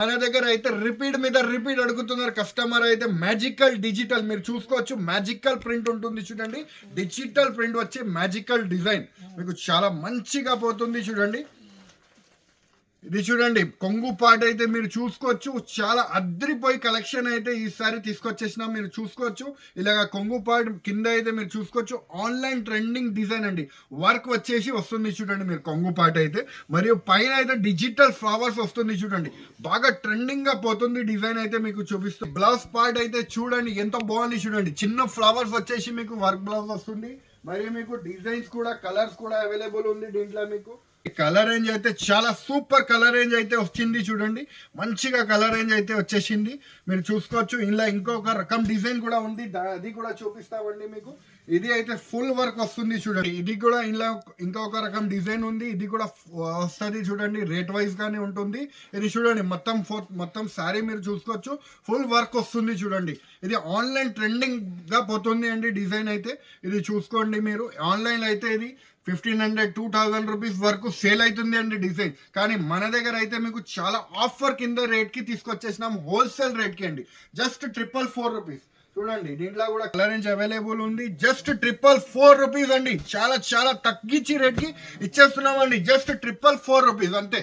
మన దగ్గర అయితే రిపీట్ మీద రిపీట్ అడుగుతున్నారు కస్టమర్ అయితే మ్యాజికల్ డిజిటల్ మీరు చూసుకోవచ్చు. మ్యాజికల్ ప్రింట్ ఉంటుంది చూడండి. డిజిటల్ ప్రింట్ వచ్చి మ్యాజికల్ డిజైన్ మీకు చాలా మంచిగా పోతుంది చూడండి. ఇది చూడండి కొంగు పాట అయితే మీరు చూసుకోవచ్చు. చాలా అద్రిపోయి కలెక్షన్ అయితే ఈసారి తీసుకొచ్చేసిన మీరు చూసుకోవచ్చు. ఇలాగ కొంగు పాట కింద అయితే మీరు చూసుకోవచ్చు. ఆన్లైన్ ట్రెండింగ్ డిజైన్ అండి. వర్క్ వచ్చేసి వస్తుంది చూడండి మీరు కొంగు పాట అయితే. మరియు పైన అయితే డిజిటల్ ఫ్లవర్స్ వస్తుంది చూడండి. బాగా ట్రెండింగ్ గా పోతుంది డిజైన్ అయితే మీకు చూపిస్తుంది. బ్లౌజ్ పార్ట్ అయితే చూడండి ఎంత బాగుంది చూడండి. చిన్న ఫ్లవర్స్ వచ్చేసి మీకు వర్క్ బ్లౌజ్ వస్తుంది. మరియు మీకు డిజైన్స్ కూడా కలర్స్ కూడా అవైలబుల్ ఉంది దీంట్లో. మీకు కలర్ రేంజ్ అయితే చాలా సూపర్ కలర్ రేంజ్ అయితే వచ్చింది చూడండి. మంచిగా కలర్ రేంజ్ అయితే వచ్చేసింది మీరు చూసుకోవచ్చు. ఇలా ఇంకొక రకం డిజైన్ కూడా ఉంది, అది కూడా చూపిస్తామండి మీకు. ఇది అయితే ఫుల్ వర్క్ వస్తుంది చూడండి. ఇది కూడా ఇలా ఇంకొక రకం డిజైన్ ఉంది, ఇది కూడా వస్తుంది చూడండి. రేట్ వైజ్ గానే ఉంటుంది. ఇది చూడండి మొత్తం శారీ మీరు చూసుకోవచ్చు. ఫుల్ వర్క్ వస్తుంది చూడండి. ఇది ఆన్లైన్ ట్రెండింగ్ గా పోతుంది అండి డిజైన్ అయితే. ఇది చూసుకోండి మీరు. ఆన్లైన్ అయితే ఇది 1500-2000 రూపీస్ వరకు సేల్ అవుతుంది అండి డిజైన్. కానీ మన దగ్గర అయితే మీకు చాలా ఆఫర్ కింద రేట్ కి తీసుకొచ్చేసినాం. హోల్సేల్ రేట్ కి అండి. జస్ట్ 444 రూపీస్ చూడండి. దీంట్లో కూడా కలర్ రేంజ్ అవైలబుల్ ఉంది. జస్ట్ 444 రూపీస్ అండి. చాలా చాలా తగ్గించి రేట్ కి ఇచ్చేస్తున్నాం అండి. జస్ట్ 444 రూపీస్ అంతే.